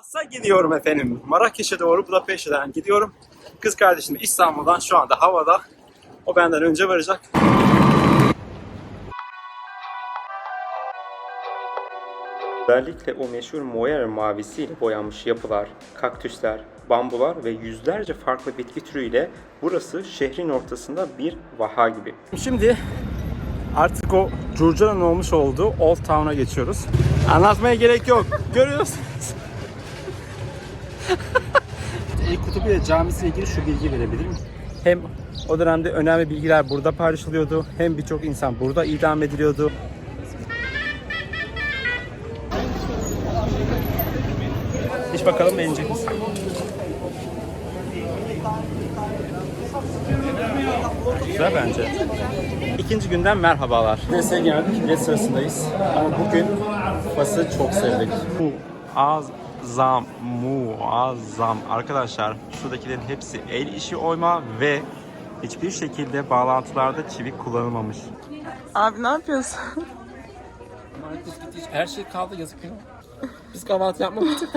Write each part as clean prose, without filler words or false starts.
Fas'a gidiyorum efendim. Marrakeş'e doğru Budapeşte'den gidiyorum. Kız kardeşim İstanbul'dan şu anda havada. O benden önce varacak. Özellikle o meşhur Moyer mavisiyle boyanmış yapılar, kaktüsler, bambular ve yüzlerce farklı bitki türüyle burası şehrin ortasında bir vaha gibi. Şimdi artık o Curca'nın olmuş olduğu Old Town'a geçiyoruz. Anlatmaya gerek yok. Görüyorsunuz. Kutubiye Camisi ile ilgili şu bilgi verebilirim. Hem o dönemde önemli bilgiler burada paylaşılıyordu, hem birçok insan burada idam ediliyordu. İç bakalım beğenecek misin? Güzel bence. İkinci günden merhabalar. Bilet'e geldik. Bilet sırasındayız. Ama bugün Fas'ı çok sevdik. Muazzam. Arkadaşlar şuradakilerin hepsi el işi oyma ve hiçbir şekilde bağlantılarda çivi kullanılmamış. Abi ne yapıyorsun? Her şey kaldı yazık ya. Biz kahvaltı yapmamıştık.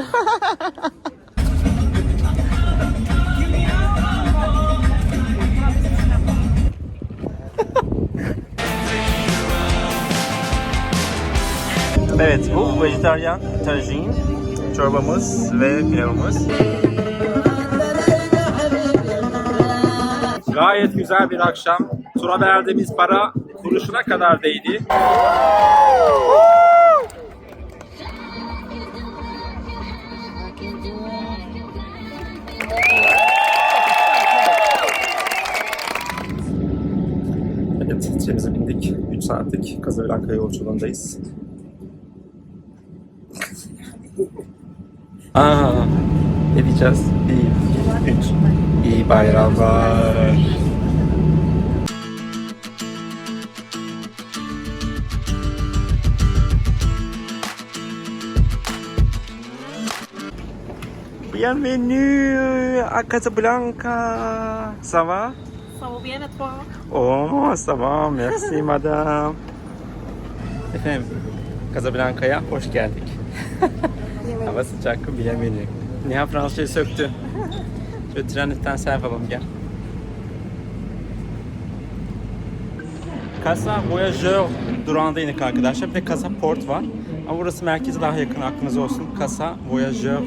Evet, bu vejetaryen tajin çorbamız ve pilavımız. Gayet güzel bir akşam. Tura verdiğimiz para kuruşuna kadar değdi. Evet, trenize bindik. 3 saatlik Casablanca yolculuğundayız. Ne diyeceğiz? 1, 2, 3. İyi bayramlar. Bienvenue à Casablanca. Ça va? Ça va bien et toi? Oh, ça va. Merci madame. Efendim, Casablanca'ya hoş geldik. Hava sıcak, bienvenue. Nihan Fransızcayı söktü. Şöyle trenitten selfie alalım, gel. Casa Voyageur durağında indik arkadaşlar. Bir de Casa Port var. Ama burası merkeze daha yakın, aklınız olsun. Casa Voyageur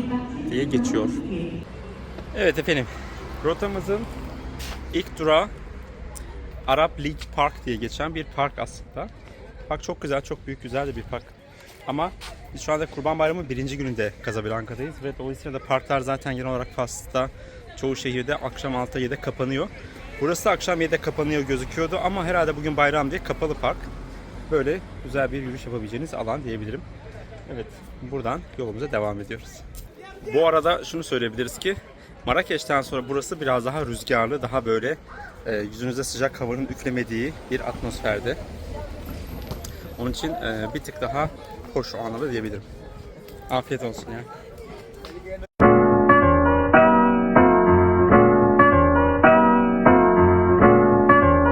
diye geçiyor. Evet efendim, rotamızın ilk durağı Arab League Park diye geçen bir park aslında. Park çok güzel, çok büyük, güzel de bir park. Ama biz şu anda Kurban Bayramı 1. gününde Casablanca'dayız ve dolayısıyla da parklar zaten genel olarak Fas'ta çoğu şehirde akşam 6'da 7'de kapanıyor. Burası da akşam 7'de kapanıyor gözüküyordu ama herhalde bugün bayram diye kapalı park. Böyle güzel bir yürüyüş yapabileceğiniz alan diyebilirim. Evet, buradan yolumuza devam ediyoruz. Bu arada şunu söyleyebiliriz ki Marrakeş'ten sonra burası biraz daha rüzgarlı, daha böyle yüzünüze sıcak havanın üflemediği bir atmosferde. Onun için bir tık daha hoş o anlamda diyebilirim. Afiyet olsun ya.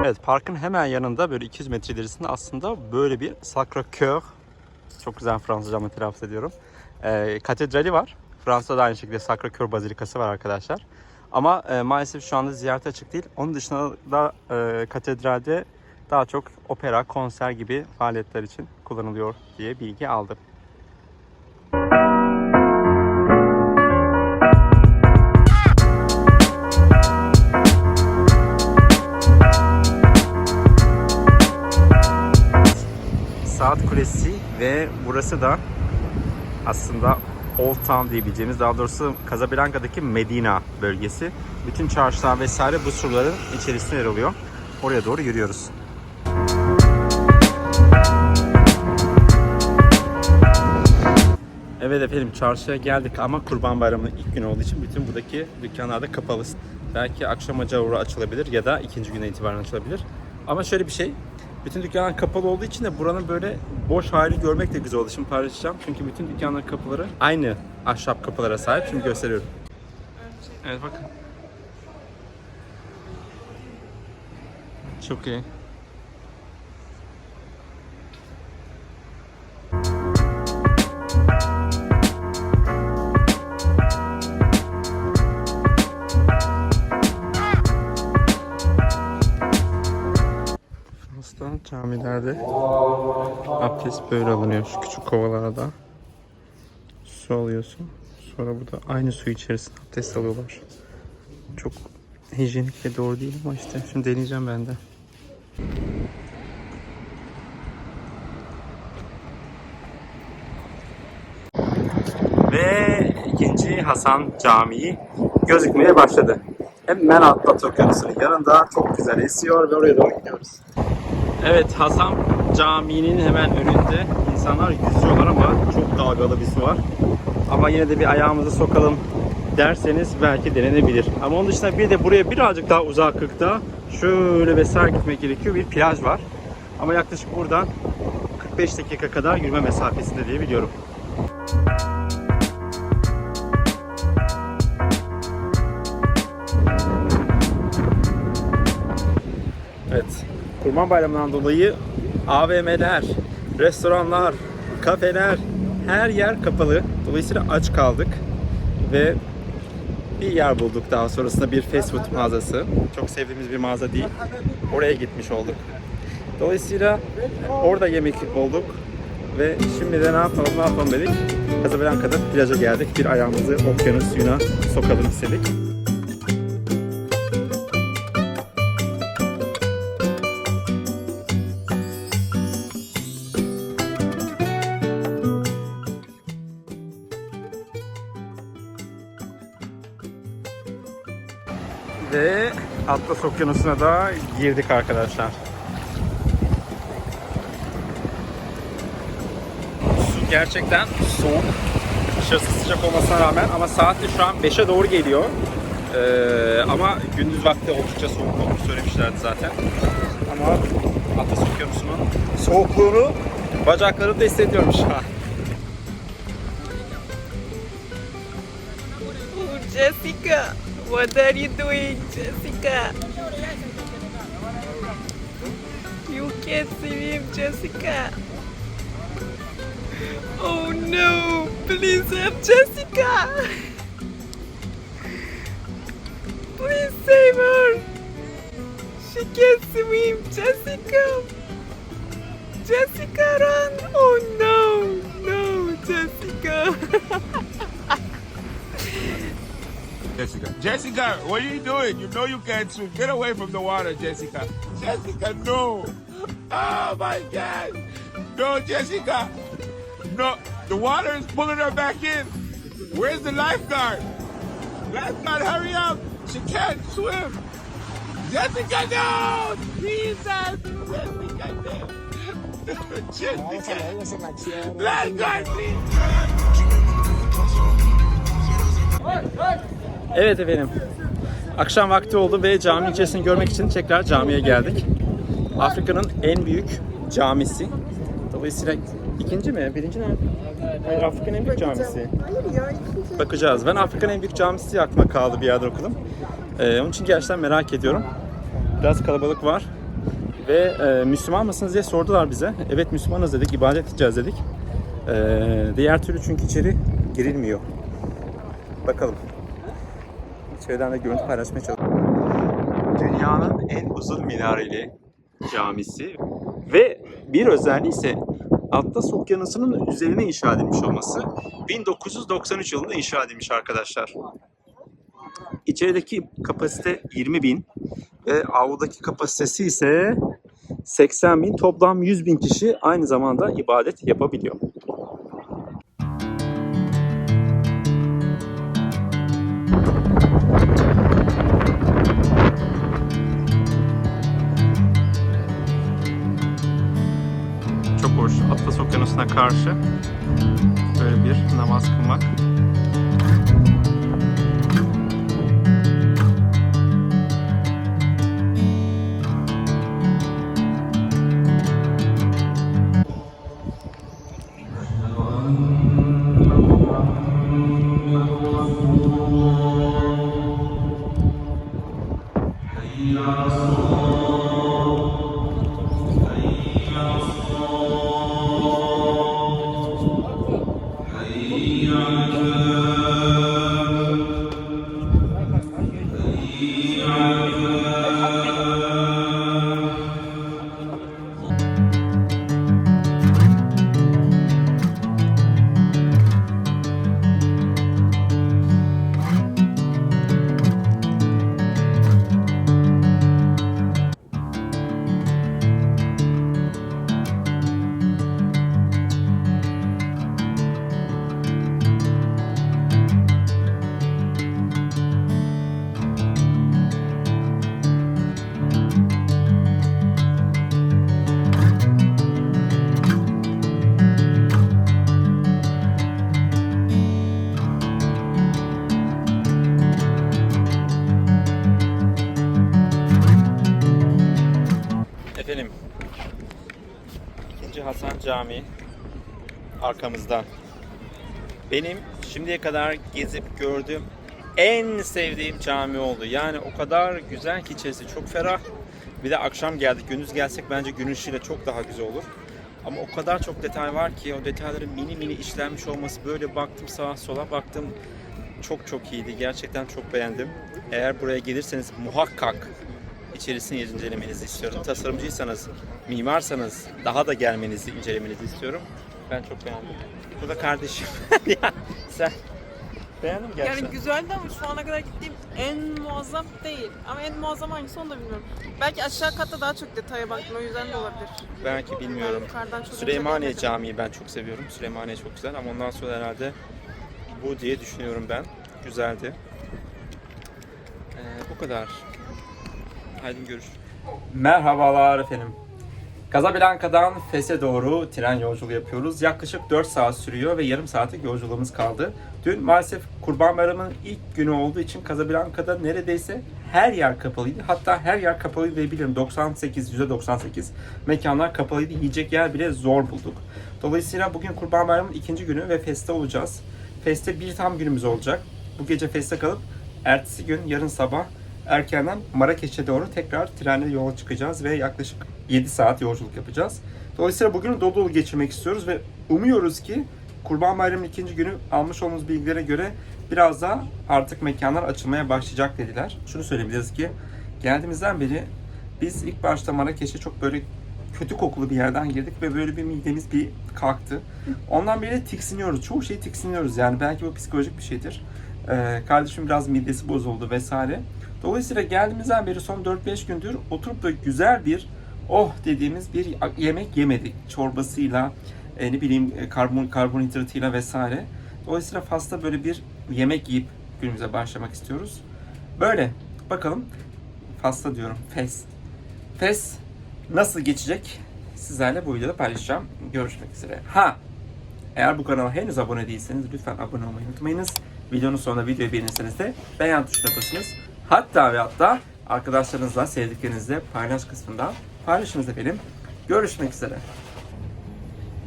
Evet, parkın hemen yanında böyle 200 metre ilerisinde aslında böyle bir Sacré-Cœur, çok güzel Fransızca telaffuz ediyorum, katedrali var. Fransa'da da aynı şekilde Sacré-Cœur Bazilikası var arkadaşlar. Ama maalesef şu anda ziyarete açık değil. Onun dışında da katedralde daha çok opera, konser gibi faaliyetler için kullanılıyor diye bilgi aldım. Saat Kulesi ve burası da aslında Old Town diyebileceğimiz, daha doğrusu Casablanca'daki Medina bölgesi. Bütün çarşılar vesaire bu surların içerisinde yer alıyor. Oraya doğru yürüyoruz. Evet efendim, çarşıya geldik ama Kurban Bayramı'nın ilk günü olduğu için bütün buradaki dükkanlar da kapalı. Belki akşama doğru açılabilir ya da ikinci güne itibaren açılabilir. Ama şöyle bir şey, bütün dükkanlar kapalı olduğu için de buranın böyle boş hali görmek de güzel oldu. Şimdi paylaşacağım çünkü bütün dükkanların kapıları aynı ahşap kapılara sahip. Şimdi gösteriyorum. Evet bakın. Çok iyi. Camilerde abdest böyle alınıyor, şu küçük kovalarda. Su alıyorsun. Sonra burada aynı su içerisinde abdest alıyorlar. Çok hijyenik ve doğru değil ama işte şimdi deneyeceğim ben de. Ve ikinci Hasan Camii gözükmeye başladı. Hemen Atlas Okyanusu'nun yanında, çok güzel esiyor ve oraya doğru gidiyoruz. Evet, Hasan Camii'nin hemen önünde insanlar yüzüyorlar ama çok dalgalı bir su var. Ama yine de bir ayağımızı sokalım derseniz belki denenebilir. Ama onun dışında bir de buraya birazcık daha uzaklıkta şöyle vesaire gitmek gerekiyor, bir plaj var. Ama yaklaşık buradan 45 dakika kadar yürüme mesafesinde diye biliyorum. Evet, Kurban Bayramı'ndan dolayı AVM'ler, restoranlar, kafeler, her yer kapalı. Dolayısıyla aç kaldık ve bir yer bulduk daha sonrasında, bir fast food mağazası. Çok sevdiğimiz bir mağaza değil. Oraya gitmiş olduk. Dolayısıyla orada yemek bulduk ve şimdi de ne yapalım dedik. Casablanca'da plaja geldik. Bir ayağımızı okyanus suyuna sokalım istedik. Ve Atlas Okyanusu'na da girdik arkadaşlar. Su gerçekten soğuk. Dışarısı sıcak olmasına rağmen, ama saat de şu an 5'e doğru geliyor. Ama gündüz vakti oldukça soğuk olduğunu söylemişlerdi zaten. Ama Atlas Okyanusu'nun soğukluğunu bacaklarımda hissediyorum şu an. Jessica, what are you doing, Jessica? You can't swim, Jessica. Oh no, please help Jessica. Please save her. She can't swim, Jessica. Jessica, run. Oh no, no, Jessica. Jessica, what are you doing? You know you can't swim. Get away from the water, Jessica. Jessica, no. Oh my God. No, Jessica. No, the water is pulling her back in. Where's the lifeguard? Lifeguard, hurry up. She can't swim. Jessica, no. Jesus. Jessica, no. Jessica. Lifeguard, please. Evet efendim, akşam vakti oldu ve cami içerisini görmek için tekrar camiye geldik. Afrika'nın en büyük camisi. Dolayısıyla ikinci mi? Birinci nerede? Hayır, Afrika'nın en büyük camisi. Hayır ya, ikinci. Bakacağız. Ben Afrika'nın en büyük camisi aklıma kaldı bir yerde okudum. Onun için gerçekten merak ediyorum. Biraz kalabalık var. Ve Müslüman mısınız diye sordular bize. Evet, Müslümanız dedik, ibadet edeceğiz dedik. Diğer türlü çünkü içeri girilmiyor. Bakalım. İçeriden de görüntü paylaşmaya çalışıyorum. Dünyanın en uzun minareli camisi ve bir özelliği ise Atlas Okyanusu'nun üzerine inşa edilmiş olması. 1993 yılında inşa edilmiş arkadaşlar. İçerideki kapasite 20.000 ve avludaki kapasitesi ise 80.000. Toplam 100.000 kişi aynı zamanda ibadet yapabiliyor. Çok hoş. Atlas Okyanusu'na karşı böyle bir namaz kılmak. Camii arkamızda. Benim şimdiye kadar gezip gördüğüm en sevdiğim cami oldu. Yani o kadar güzel ki içerisi çok ferah. Bir de akşam geldik. Gündüz gelsek bence gün ışığıyla çok daha güzel olur. Ama o kadar çok detay var ki o detayların mini mini işlenmiş olması, böyle baktım sağa sola baktım, çok çok iyiydi. Gerçekten çok beğendim. Eğer buraya gelirseniz muhakkak içerisini incelemenizi istiyorum. Tasarımcıysanız, mimarsanız daha da gelmenizi, incelemenizi istiyorum. Ben çok beğendim. Bu da kardeşim. Ya, sen beğendin mi gerçekten? Yani güzeldi ama şu ana kadar gittiğim en muazzam değil. Ama en muazzam hangisi onu da bilmiyorum. Belki aşağı katta daha çok detaya baktım, o yüzden de olabilir. Belki bilmiyorum. Yukarıdan çok Süleymaniye incelenmedim. Camii ben çok seviyorum. Süleymaniye çok güzel ama ondan sonra herhalde bu diye düşünüyorum ben. Güzeldi. Bu kadar. Haydi görüşürüz. Merhabalar efendim. Casablanca'dan Fes'e doğru tren yolculuğu yapıyoruz. Yaklaşık 4 saat sürüyor ve yarım saatlik yolculuğumuz kaldı. Dün maalesef Kurban Bayramı'nın ilk günü olduğu için Casablanca'da neredeyse her yer kapalıydı. Hatta her yer kapalıydı diyebilirim. %98 mekanlar kapalıydı. Yiyecek yer bile zor bulduk. Dolayısıyla bugün Kurban Bayramı'nın ikinci günü ve Fes'te olacağız. Fes'te bir tam günümüz olacak. Bu gece Fes'te kalıp ertesi gün yarın sabah erkenden Marrakeş'e doğru tekrar trenle yola çıkacağız ve yaklaşık 7 saat yolculuk yapacağız. Dolayısıyla bugünü dolu dolu geçirmek istiyoruz ve umuyoruz ki Kurban Bayramı'nın ikinci günü almış olduğumuz bilgilere göre biraz daha artık mekanlar açılmaya başlayacak dediler. Şunu söyleyebiliriz ki geldiğimizden beri biz ilk başta Marrakeş'e çok böyle kötü kokulu bir yerden girdik ve böyle bir midemiz bir kalktı. Ondan beri tiksiniyoruz. Çoğu şeyi tiksiniyoruz yani. Belki bu psikolojik bir şeydir. Kardeşim biraz midesi bozuldu vesaire. Dolayısıyla geldiğimizden beri son 4-5 gündür oturup da güzel bir dediğimiz bir yemek yemedik. Çorbasıyla, ne bileyim karbonhidratıyla vesaire. Dolayısıyla Fas'ta böyle bir yemek yiyip günümüze başlamak istiyoruz. Böyle. Bakalım. Fas'ta diyorum. Fes nasıl geçecek? Sizlerle bu videoda paylaşacağım. Görüşmek üzere. Eğer bu kanala henüz abone değilseniz lütfen abone olmayı unutmayınız. Videonun sonunda videoyu beğenirseniz de beğen tuşuna basınız. Hatta ve hatta arkadaşlarınızla, sevdiklerinizle paylaş kısmında paylaşınız efendim. Görüşmek üzere.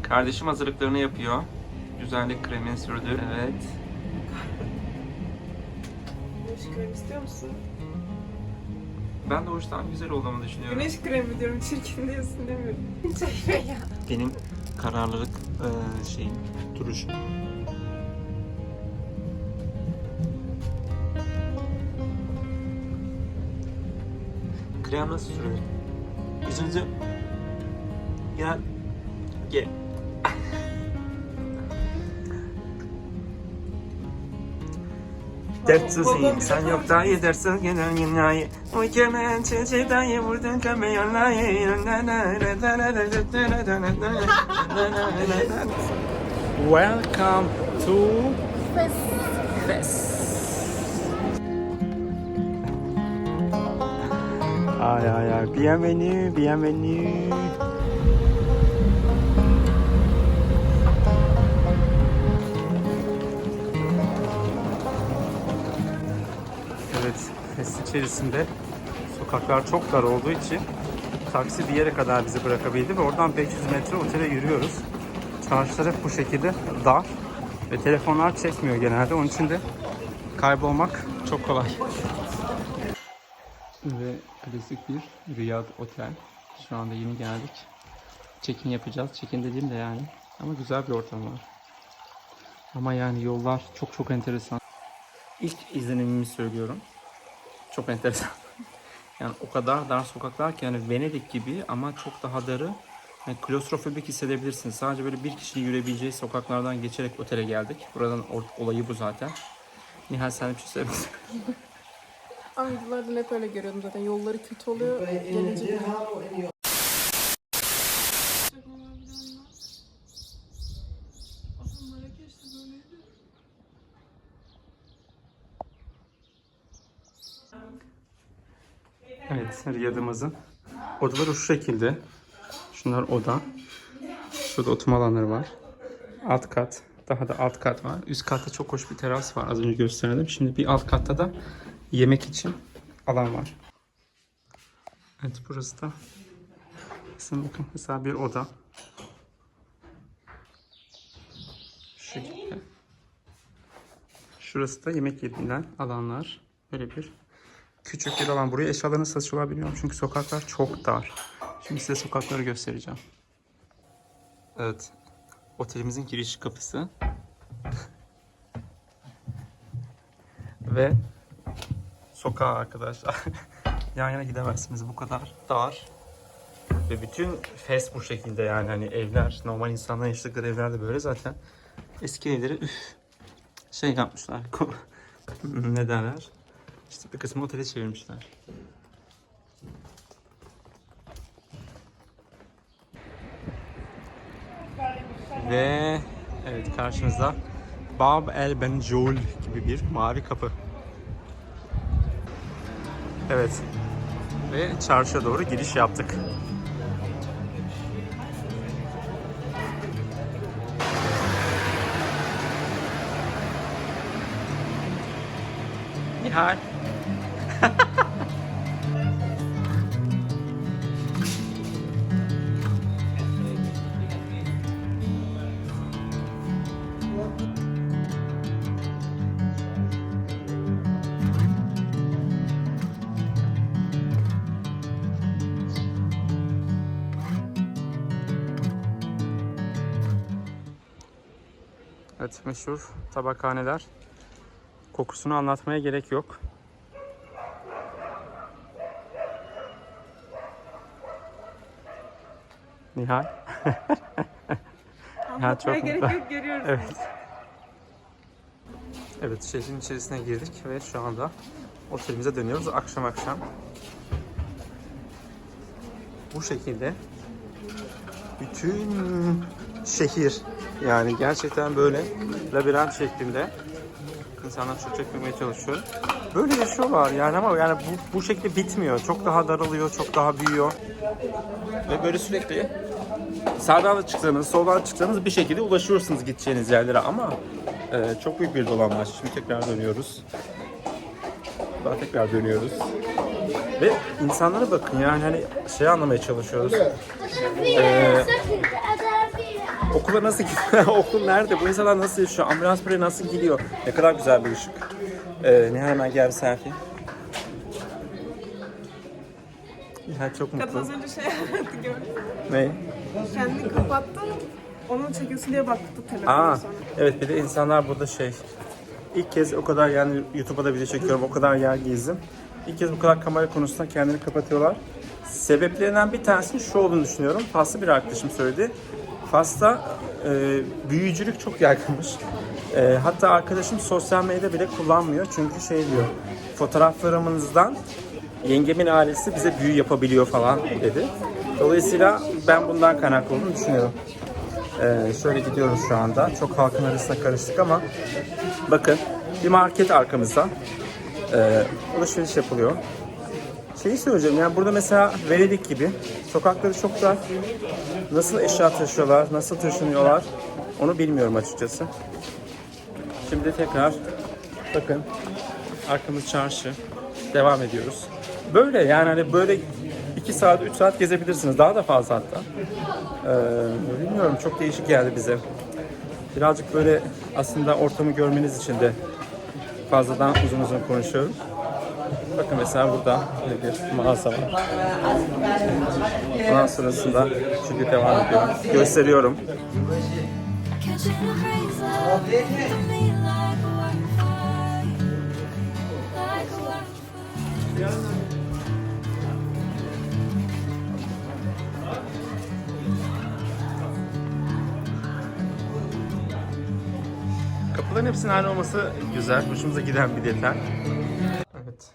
Kardeşim hazırlıklarını yapıyor. Güzellik kremini sürdü. Evet. Güneş kremi istiyor musun? Ben de hoştan güzel olduğumu düşünüyorum. Güneş kremi diyorum, çirkin diyorsun demiyorum. Çekme ya. Benim kararlılık duruş. Krem nasıl sürüyor? Yüzünüzü gel. Dertsizim sen yok dayı dertsiz gelen dünyayı. O kemen çeçe dayı vurdun kamyonlayı. Welcome to Fes. Ay, bienvenue. Evet, Fes içerisinde sokaklar çok dar olduğu için taksi bir yere kadar bizi bırakabildi ve oradan 500 metre otele yürüyoruz. Çarşılar hep bu şekilde dar ve telefonlar çekmiyor genelde. Onun için de kaybolmak çok kolay. Ve klasik bir Riyad otel. Şu anda yeni geldik. Check-in yapacağız. Check-in dediğim de yani. Ama güzel bir ortam var. Ama yani yollar çok enteresan. İlk izlenimimi söylüyorum. Çok enteresan. Yani o kadar dar sokaklar ki yani Venedik gibi ama çok daha darı. Yani klostrofobik hissedebilirsiniz. Sadece böyle bir kişinin yürüyebileceği sokaklardan geçerek otele geldik. Buradan olayı bu zaten. Nihal sen bir şey söylemişsin. Ama videolardan hep öyle görüyordum zaten. Yolları kötü oluyor. Gelince Evet, Riyad'ımızın odaları şu şekilde. Şunlar oda. Şurada oturma alanları var. Alt kat. Daha da alt kat var. Üst katta çok hoş bir teras var. Az önce gösterdim. Şimdi bir alt katta da yemek için alan var. Evet, burası da bakın mesela bir oda. Şurası da yemek yediğinden alanlar. Böyle bir küçük bir alan. Buraya eşyalarını satışıyorlar bilmiyorum çünkü sokaklar çok dar. Şimdi size sokakları göstereceğim. Evet. Otelimizin giriş kapısı. Ve sokağa arkadaşlar. Yan yana gidemezsiniz. Bu kadar dar. Ve bütün fes bu şekilde yani hani evler, normal insanların yaşadıkları evler de böyle zaten. Eski evleri şey yapmışlar. Ne derler? İşte bir kısmı otele çevirmişler. Ve evet karşımızda Bab el Benjoul gibi bir mavi kapı. Evet. Ve çarşıya doğru giriş yaptık. Nihal. Evet, meşhur tabakhaneler. Kokusunu anlatmaya gerek yok. Nihal. Anlatmaya çok gerek mutlu. yok, görüyoruz. Evet. Evet, şehrin içerisine girdik ve şu anda otelimize dönüyoruz akşam akşam. Bu şekilde bütün şehir yani gerçekten böyle labirent şeklinde insanlar çok çekmemeye çalışıyor. Böyle yaşıyorlar yani ama yani bu şekilde bitmiyor. Çok daha daralıyor, çok daha büyüyor. Ve böyle sürekli sağdan da çıksanız, soldan çıksanız bir şekilde ulaşıyorsunuz gideceğiniz yerlere ama çok büyük bir dolanbaç. Şimdi tekrar dönüyoruz. Daha tekrar dönüyoruz. Ve insanlara bakın yani hani şey anlamaya çalışıyoruz. Okula nasıl gidiyor? Okul nerede? Bu insanlar nasıl yaşıyor? Ambulans buraya nasıl gidiyor? Ne kadar güzel bir ışık. Nihal hemen gel bir selfie. Nihal çok Kadın mutlu. az önce şey yaptı gördün mü? Ne? Kendini kapattı. Onu çekiyorsun diye baktı telefona Aa, sonra. evet bir de insanlar burada şey. İlk kez o kadar yani YouTube'a da video çekiyorum. O kadar yer gezdim. İlk kez bu kadar kamera konusunda kendini kapatıyorlar. Sebeplerinden bir tanesinin şu olduğunu düşünüyorum. Faslı bir arkadaşım söyledi. Fas'ta büyücülük çok yaygınmış. Hatta arkadaşım sosyal medya bile kullanmıyor. Çünkü şey diyor, fotoğraflarımızdan yengemin ailesi bize büyü yapabiliyor falan dedi. Dolayısıyla ben bundan kaynaklı olduğunu düşünüyorum. Şöyle gidiyoruz şu anda. Çok halkın arasına karıştık ama bakın bir market arkamızda. Alışveriş yapılıyor. Şeyi söyleyeceğim yani burada mesela Venedik gibi sokakları çok dar. Nasıl eşya taşıyorlar, nasıl taşınıyorlar onu bilmiyorum açıkçası. Şimdi tekrar bakın arkamız çarşı. Devam ediyoruz. Böyle yani hani böyle 2 saat 3 saat gezebilirsiniz. Daha da fazla hatta. Bilmiyorum çok değişik geldi bize. Birazcık böyle aslında ortamı görmeniz için de fazladan uzun uzun konuşuyorum. Bakın mesela burada bir mağaza var. Ondan sonrasında çünkü devam ediyor. Gösteriyorum. Kapıların hepsinin aynı olması güzel. Hoşumuza giden bir detay. Evet.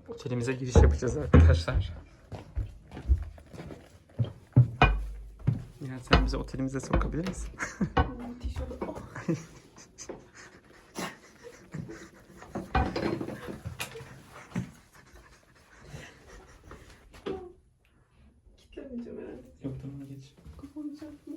Otelimize giriş yapacağız arkadaşlar. Yani sen bizi otelimize sokabilir misin? Kitlemeyeceğim herhalde. Yok tamam geç. Kafamı çarptım.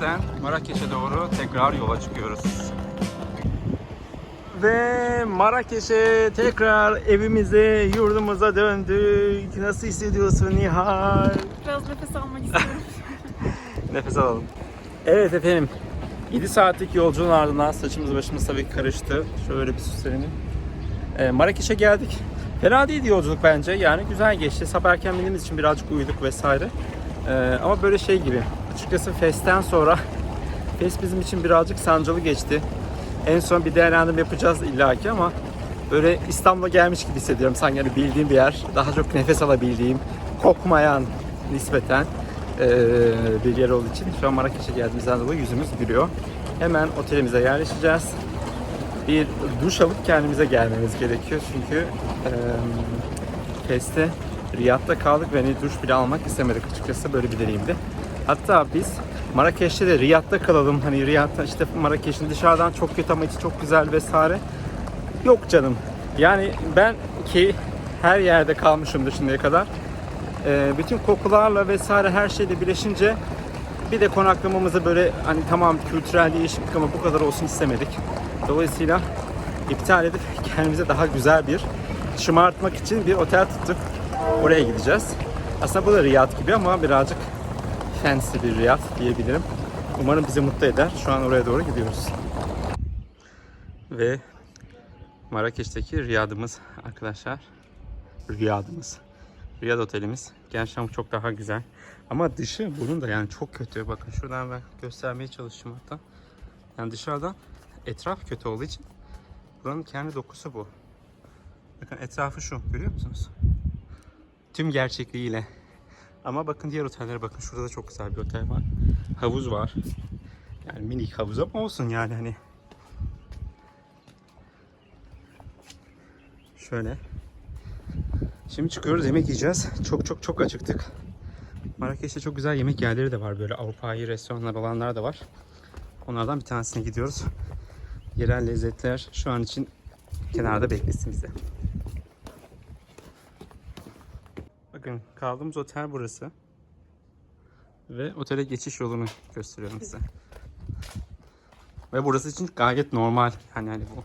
Fes'ten Marrakeş'e doğru tekrar yola çıkıyoruz. Ve Marrakeş'e tekrar evimize, yurdumuza döndük. Nasıl hissediyorsun Nihal? Biraz nefes almak istiyorum. Nefes alalım. Evet efendim. 7 saatlik yolculuğun ardından saçımız başımız tabii karıştı. Şöyle bir süslenelim. Marrakeş'e geldik. Fena değildi yolculuk bence. Yani güzel geçti. Sabah erken bindiğimiz için birazcık uyuduk vesaire. Ama böyle şey gibi. Açıkçası Fes'ten sonra Fes bizim için birazcık sancılı geçti. En son bir değerlendirme yapacağız illaki ama böyle İstanbul'a gelmiş gibi hissediyorum. Sanki yani bildiğim bir yer. Daha çok nefes alabildiğim, kokmayan nispeten bir yer olduğu için şu an Marrakeş'e geldiğimizden dolayı yüzümüz gülüyor. Hemen otelimize yerleşeceğiz. Bir duş alıp kendimize gelmemiz gerekiyor çünkü Fes'te Riyad'da kaldık ve hani duş bile almak istemedik açıkçası, böyle bir deneyimdi. Hatta biz Marrakeş'te de Riyad'da kalalım, hani Riyad'da işte Marrakeş'in dışarıdan çok kötü ama içi çok güzel vesaire. Yok canım. Yani ben ki her yerde kalmışımdır şimdiye kadar. Bütün kokularla vesaire her şeyle birleşince bir de konaklamamızı böyle hani tamam kültürel değişiklik ama bu kadar olsun istemedik. Dolayısıyla iptal edip kendimize daha güzel bir şımartmak için bir otel tuttuk. Oraya gideceğiz. Aslında bu da Riyad gibi ama birazcık fancy bir Riyad diyebilirim. Umarım bizi mutlu eder. Şu an oraya doğru gidiyoruz. Ve Marrakeş'teki Riyad'ımız arkadaşlar. Riyad otelimiz. Gerçekten çok daha güzel. Ama dışı bunun da yani çok kötü. Bakın şuradan ben göstermeye çalışayım hatta. Yani dışarıdan etraf kötü olduğu için buranın kendi dokusu bu. Bakın etrafı şu. Görüyor musunuz? Tüm gerçekliğiyle. Ama bakın diğer otellere bakın. Şurada da çok güzel bir otel var. Havuz var. Yani minik havuz ama olsun yani hani. Şöyle. Şimdi çıkıyoruz, yemek yiyeceğiz. Çok acıktık. Marrakeş'te çok güzel yemek yerleri de var. Böyle Avrupa'yı restoranlar olanlar da var. Onlardan bir tanesine gidiyoruz. Yerel lezzetler şu an için kenarda beklesin bize. Bakın kaldığımız otel burası. Ve otele geçiş yolunu gösteriyorum size. Ve burası için gayet normal. Yani bu.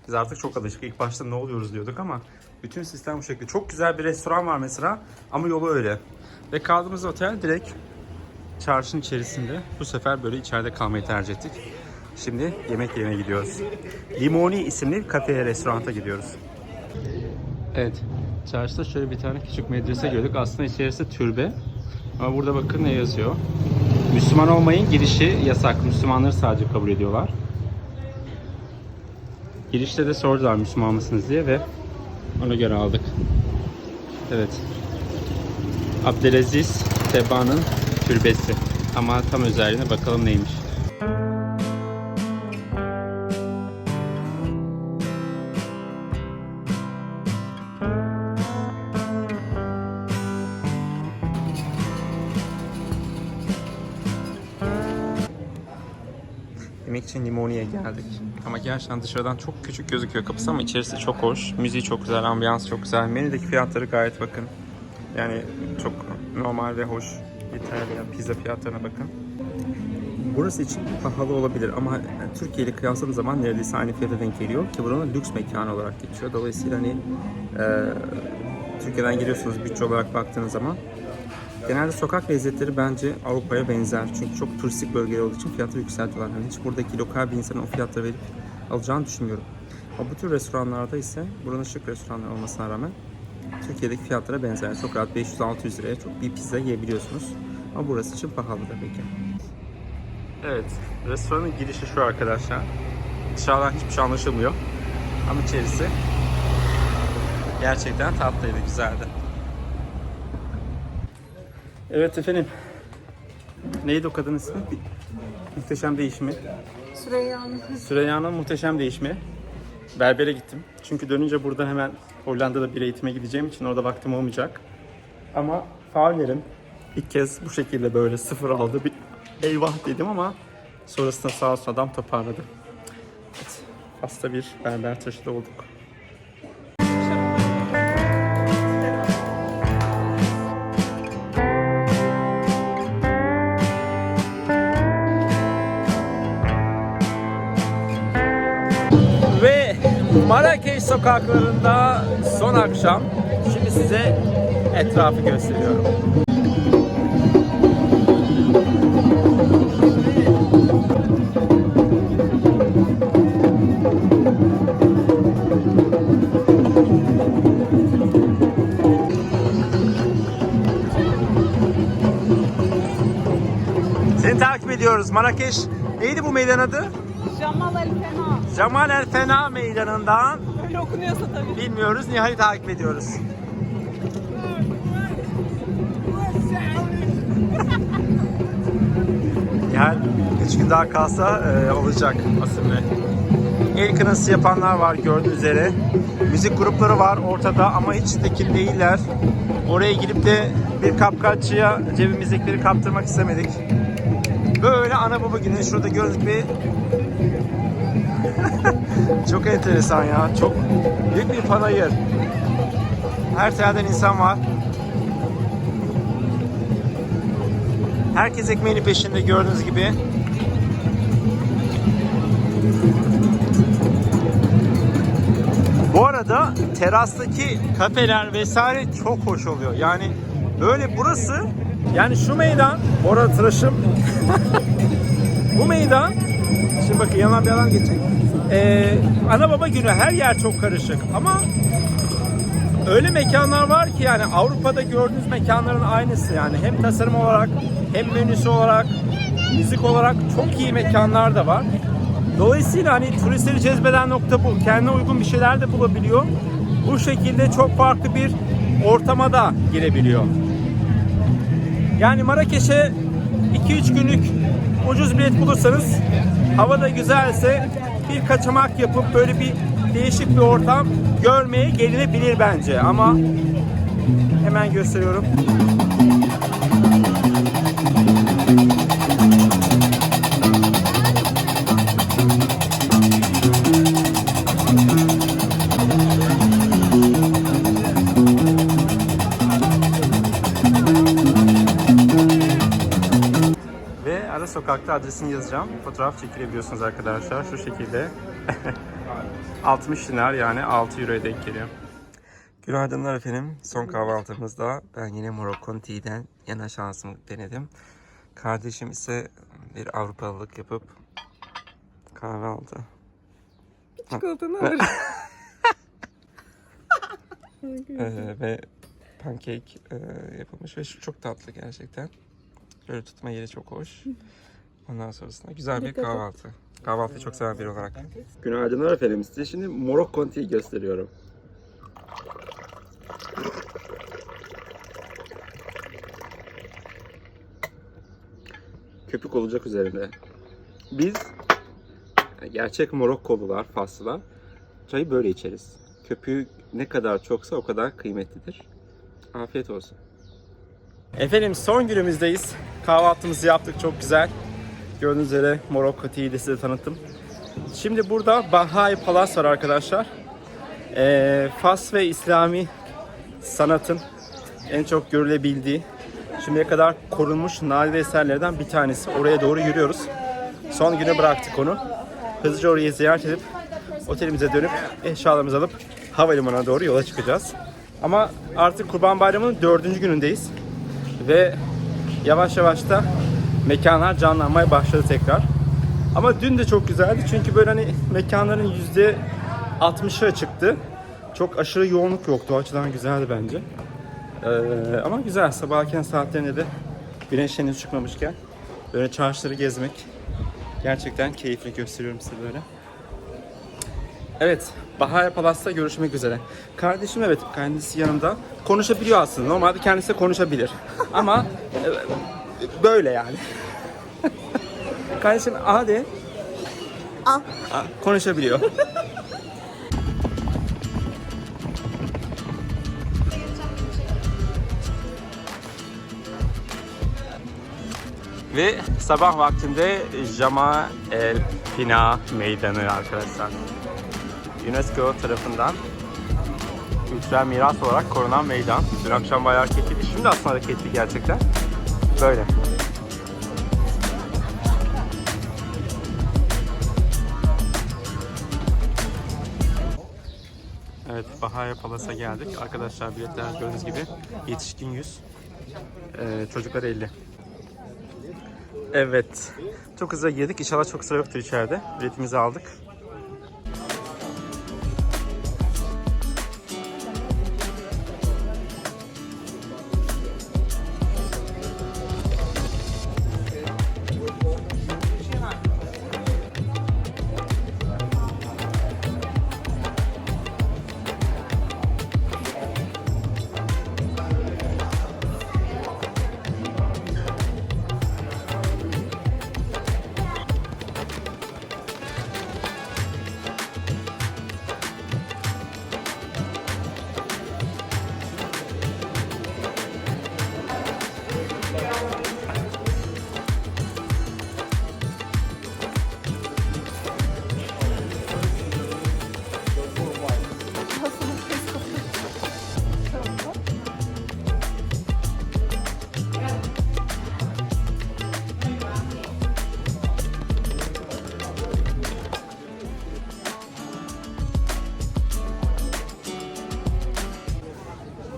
Biz artık çok alışık. İlk başta ne oluyoruz diyorduk ama bütün sistem bu şekilde. Çok güzel bir restoran var mesela ama yolu öyle. Ve kaldığımız otel direkt çarşının içerisinde. Bu sefer böyle içeride kalmayı tercih ettik. Şimdi yemek yerine gidiyoruz. Limoni isimli bir kafeye, restoranta gidiyoruz. Evet. Çarşıda şöyle bir tane küçük medrese gördük. Aslında içerisi türbe. Ama burada bakın ne yazıyor. Müslüman olmayın, girişi yasak. Müslümanları sadece kabul ediyorlar. Girişte de sordular Müslüman mısınız diye ve ona göre aldık. Evet. Abdelaziz Tebba'nın türbesi. Ama tam özelliğine bakalım neymiş. Yemek için Limoni'ye geldik. Ama gerçekten dışarıdan çok küçük gözüküyor kapısı ama içerisi çok hoş. Müziği çok güzel, ambiyans çok güzel. Menüdeki fiyatları gayet bakın. Yani çok normal ve hoş. İtalyan pizza fiyatlarına bakın. Burası için pahalı olabilir ama Türkiye ile kıyasladığım zaman neredeyse aynı fiyata denk geliyor ki buranın lüks mekanı olarak geçiyor. Dolayısıyla hani Türkiye'den geliyorsunuz bütçe olarak baktığınız zaman genelde sokak lezzetleri bence Avrupa'ya benzer. Çünkü çok turistik bölge olduğu için fiyatı yükseltiyorlar. Yani hiç buradaki lokal bir insanın o fiyatları verip alacağını düşünmüyorum. Ama bu tür restoranlarda ise buranın şık restoranlar olmasına rağmen Türkiye'deki fiyatlara benzer. Çok rahat 500-600 liraya çok bir pizza yiyebiliyorsunuz. Ama burası için pahalı tabii ki. Evet, restoranın girişi şu arkadaşlar. Dışarıdan hiçbir şey anlaşılmıyor. Ama içerisi gerçekten tatlıydı, güzeldi. Evet efendim. Neydi o kadının ismi? Muhteşem Değişimi. Süreyya'nın Muhteşem Değişimi. Berbere gittim. Çünkü dönünce burada hemen Hollanda'da bir eğitime gideceğim için orada vaktim olmayacak. Ama faullerim ilk kez bu şekilde böyle sıfır aldı. Bir eyvah dedim ama sonrasında sağ olsun adam toparladı. Evet, hasta bir berber taşıda olduk. Marrakeş sokaklarında son akşam. Şimdi size etrafı gösteriyorum. Seni takip ediyoruz. Marrakeş neydi bu meydan adı? Jamal El Fena. Cemal El Fena meydanından Öyle okunuyorsa tabii. bilmiyoruz. Nihal'i takip ediyoruz. Nihal 3 gün daha kalsa olacak aslında. El kınası yapanlar var gördüğünüz üzere. Müzik grupları var ortada ama hiç tekil değiller. Oraya gidip de bir kapkaççıya cebimizdekileri kaptırmak istemedik. Böyle ana baba günü şurada gördük bir çok enteresan ya. Çok büyük bir panayır. Her yerden insan var. Herkes ekmeğinin peşinde gördüğünüz gibi. Bu arada terastaki kafeler vesaire çok hoş oluyor. Yani böyle burası, yani şu meydan, orada tıraşım. Bu meydan, şimdi bakın yandan bir adam geçecek. Ana baba günü her yer çok karışık ama öyle mekanlar var ki yani Avrupa'da gördüğünüz mekanların aynısı yani. Hem tasarım olarak hem menüsü olarak, müzik olarak çok iyi mekanlar da var. Dolayısıyla hani turistleri cezbeden nokta bu. Kendine uygun bir şeyler de bulabiliyor. Bu şekilde çok farklı bir ortama da girebiliyor. Yani Marrakeş'e 2-3 günlük ucuz bilet bulursanız, hava da güzelse bir kaçamak yapıp böyle bir değişik bir ortam görmeye gelinebilir bence. Ama hemen gösteriyorum. Ve ara sokakta adresini yazacağım. Fotoğraf çekilebiliyorsunuz arkadaşlar. Şu şekilde. 60 dinar yani 6 euroya denk geliyor. Günaydınlar efendim. Son kahvaltımızda ben yine Moroccan Tea'den yana şansımı denedim. Kardeşim ise bir Avrupalılık yapıp kahve aldı. Çikolatanı alırım. Ve pankek yapılmış ve şu çok tatlı gerçekten. Böyle tutma yeri çok hoş. Ondan sonrasında güzel bir kahvaltı. Kahvaltıyı çok seven biri olarak. Günaydınlar efendim. Size şimdi Moroccan Tea gösteriyorum. Köpük olacak üzerinde. Biz gerçek Morokkolular, Faslılar çayı böyle içeriz. Köpüğü ne kadar çoksa o kadar kıymetlidir. Afiyet olsun. Efendim son günümüzdeyiz. Kahvaltımızı yaptık çok güzel. Gördüğünüz üzere Moroccan Tea'yi de size tanıttım. Şimdi burada Bahai Palace var arkadaşlar. Fas ve İslami sanatın en çok görülebildiği, şimdiye kadar korunmuş nadide eserlerden bir tanesi. Oraya doğru yürüyoruz. Son güne bıraktık onu. Hızlıca orayı ziyaret edip otelimize dönüp eşyalarımızı alıp havalimanına doğru yola çıkacağız. Ama artık Kurban Bayramı'nın 4. günündeyiz. Ve yavaş yavaş da mekanlar canlanmaya başladı tekrar. Ama dün de çok güzeldi çünkü böyle hani mekanların %60'ı çıktı. Çok aşırı yoğunluk yoktu. O açıdan güzeldi bence. Ama güzel. Sabah erken saatlerinde de güneş henüz çıkmamışken böyle çarşıları gezmek gerçekten keyifli, gösteriyorum size böyle. Evet, Bahai Palace'ta görüşmek üzere. Kardeşim evet, kendisi yanımda. Konuşabiliyor aslında. Normalde kendisi de konuşabilir. Ama böyle yani. Kardeşim hadi. Al. Konuşabiliyor. Ve sabah vaktinde Jamal El Fena Meydanı arkadaşlar. UNESCO tarafından kültürel miras olarak korunan meydan. Dün akşam bayağı hareketliydi. Şimdi aslında hareketli gerçekten. Böyle. Evet, Bahaya Palas'a geldik. Arkadaşlar biletler gördüğünüz gibi yetişkin 100, çocuklar 50. Evet, çok hızlı girdik. İnşallah çok sıra yoktur içeride. Biletimizi aldık.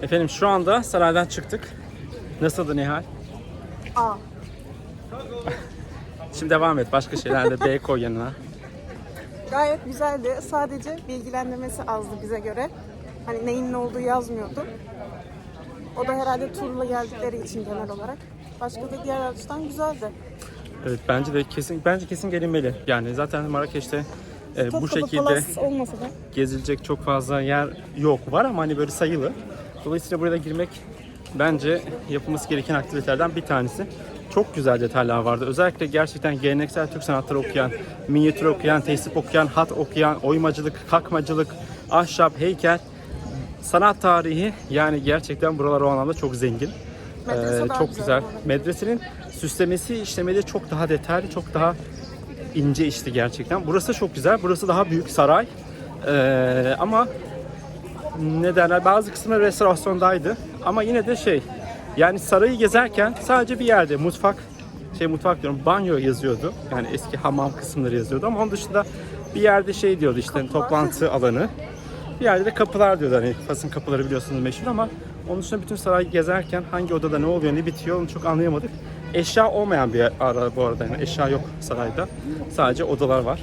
Efendim şu anda saraydan çıktık. Nasıldı Nihal? Aa. Şimdi devam et. Başka şeylerde B koy yanına. Gayet güzeldi. Sadece bilgilendirmesi azdı bize göre. Hani neyin ne olduğu yazmıyordu. O da herhalde turla geldikleri için genel olarak. Başka da diğer açıdan güzeldi. Evet, bence kesin gelinmeli. Yani zaten Marrakeş'te bu Topkapı şekilde Palace olmasa da. gezilecek çok fazla yer yok. Var ama hani böyle sayılı. Dolayısıyla buraya girmek bence yapılması gereken aktivitelerden bir tanesi. Çok güzel detaylar vardı. Özellikle gerçekten geleneksel Türk sanatları okuyan, minyatür okuyan, tesip okuyan, hat okuyan, oymacılık, kakmacılık, ahşap, heykel, sanat tarihi, yani gerçekten buralar o anlamda çok zengin. Medrese daha Çok güzel güzel. bu arada. Medresenin süslemesi, işlemeleri çok daha detaylı, çok daha ince işli gerçekten. Burası çok güzel. Burası daha büyük saray. Ama ne derler, bazı kısmı restorasyondaydı. Ama yine de yani sarayı gezerken sadece bir yerde mutfak diyorum, banyo yazıyordu. Yani eski hamam kısımları yazıyordu ama onun dışında bir yerde diyordu işte Kapılar. toplantı alanı. Bir yerde de kapılar diyordu, hani Fas'ın kapıları biliyorsunuz meşhur, ama onun dışında bütün sarayı gezerken hangi odada ne oluyor, ne bitiyor onu çok anlayamadık. Eşya olmayan bir ara bu arada, yani eşya yok sarayda. Sadece odalar var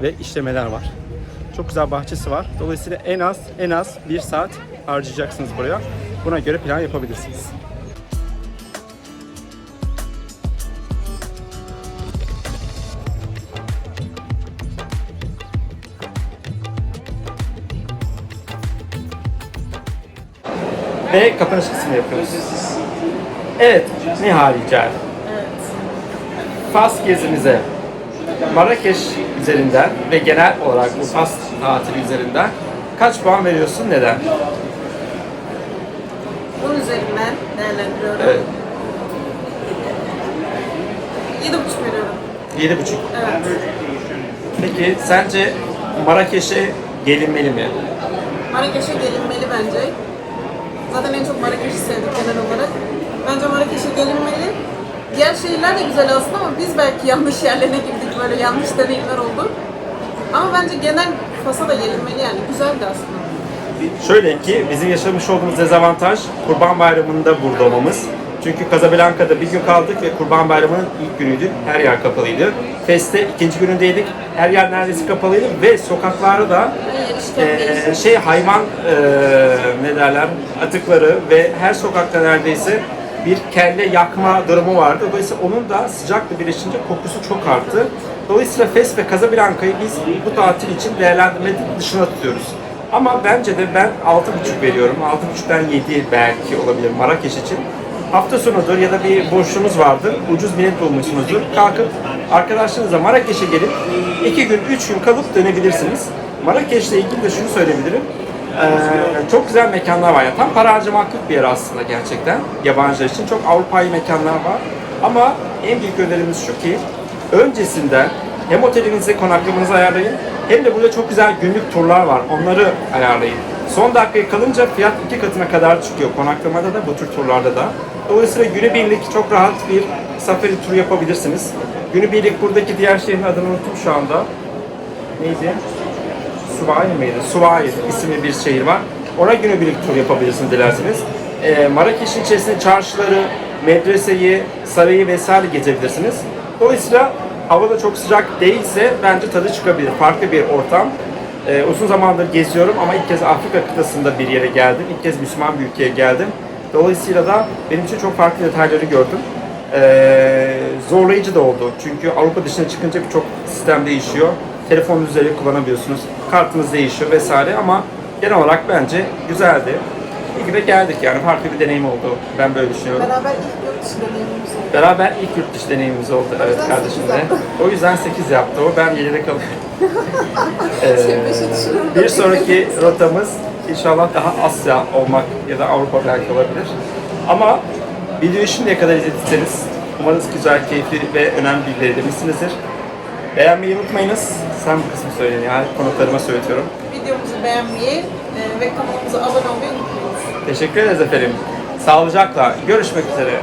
ve işlemeler var. Çok güzel bahçesi var. Dolayısıyla en az 1 saat harcayacaksınız buraya. Buna göre plan yapabilirsiniz. Ve kapanış kısmını yapıyoruz. Evet, Nihal Yücel. Evet. Fas gezimize Marrakeş üzerinden ve genel olarak bu Fas tatili üzerinden kaç puan veriyorsun, neden? Bunun üzerinden değerlendiriyorum. Evet. 7,5 veriyorum. 7,5. Evet. Peki sence Marrakeş'e gelinmeli mi? Marrakeş'e gelinmeli bence. Zaten en çok Marrakeş'i sevdik genel olarak. Bence Marrakeş'e gelinmeli. Diğer şehirler de güzel aslında ama biz belki yanlış yerlerine girdik, böyle yanlış deneyimler oldu. Ama bence genel Fas'a da gelinmeli, yani güzeldi aslında. Şöyle ki bizim yaşamış olduğumuz dezavantaj Kurban Bayramı'nda burada olmamız. Çünkü Casablanca'da bir gün kaldık ve Kurban Bayramı'nın ilk günüydü. Her yer kapalıydı. Feste ikinci günündeydik. Her yer neredeyse kapalıydı ve sokaklarda da hayvan ne derler, atıkları ve her sokakta neredeyse bir kelle yakma durumu vardı. Dolayısıyla onun da sıcakla birleşince kokusu çok arttı. Dolayısıyla Fes ve Casablanca'yı biz bu tatil için değerlendirmenin dışına tutuyoruz. Ama bence de ben 6,5 veriyorum. 6,5'dan 7 belki olabilir Marrakeş için. Hafta sonudur ya da bir boşluğunuz vardır, ucuz bilet bulmuşsunuzdur. Kalkıp arkadaşlarınızla Marrakeş'e gelip 2 gün, 3 gün kalıp dönebilirsiniz. Marrakeş'le ilgili de şunu söyleyebilirim. Çok güzel mekanlar var. Yani tam para harcamaklık bir yer aslında gerçekten. Yabancılar için çok Avrupa'yı mekanlar var. Ama en büyük önerimiz şu ki öncesinden hem otelinizi, konaklamanızı ayarlayın, hem de burada çok güzel günlük turlar var. Onları ayarlayın. Son dakikaya kalınca fiyat 2 katına kadar çıkıyor. Konaklamada da, bu tür turlarda da. Dolayısıyla günübirlik çok rahat bir safari turu yapabilirsiniz. Günübirlik buradaki diğer şehrin adını unuttum şu anda. Neydi? Suvayi miydi? Suvayi isimli bir şehir var. Oraya günübirlik tur yapabilirsiniz dilerseniz. Marrakeş'in içerisinde çarşıları, medreseyi, sarayı vesaire gezebilirsiniz. Dolayısıyla havada çok sıcak değilse bence tadı çıkabilir. Farklı bir ortam. Uzun zamandır geziyorum ama ilk kez Afrika kıtasında bir yere geldim. İlk kez Müslüman bir ülkeye geldim. Dolayısıyla da benim için çok farklı detayları gördüm. Zorlayıcı da oldu. Çünkü Avrupa dışına çıkınca birçok sistem değişiyor. Telefonunuz üzerinde kullanabiliyorsunuz. Kartınız değişiyor vesaire ama genel olarak bence güzeldi. İyi ki de geldik yani farklı bir deneyim oldu. Ben böyle düşünüyorum. Beraber ilk yurt dışı deneyimimiz oldu. Beraber ilk yurt dışı deneyimimiz oldu. Evet yüzden kardeşimle. 8 yaptı. O yüzden 8 yaptı o. Ben 7'de kalıyorum. Beşi düşürürüm. Bir sonraki rotamız inşallah daha Asya olmak ya da Avrupa belki olabilir. Ama videoyu şimdiye kadar izlediyseniz umarız güzel, keyifli ve önemli bilgiler edinmişsinizdir. Beğenmeyi unutmayınız. Sen bu kısmı söyleyin yani konuklarıma söyletiyorum. Videomuzu beğenmeyi ve kanalımıza abone olmayı unutmayın. Teşekkür ederiz efendim. Sağlıcakla görüşmek üzere.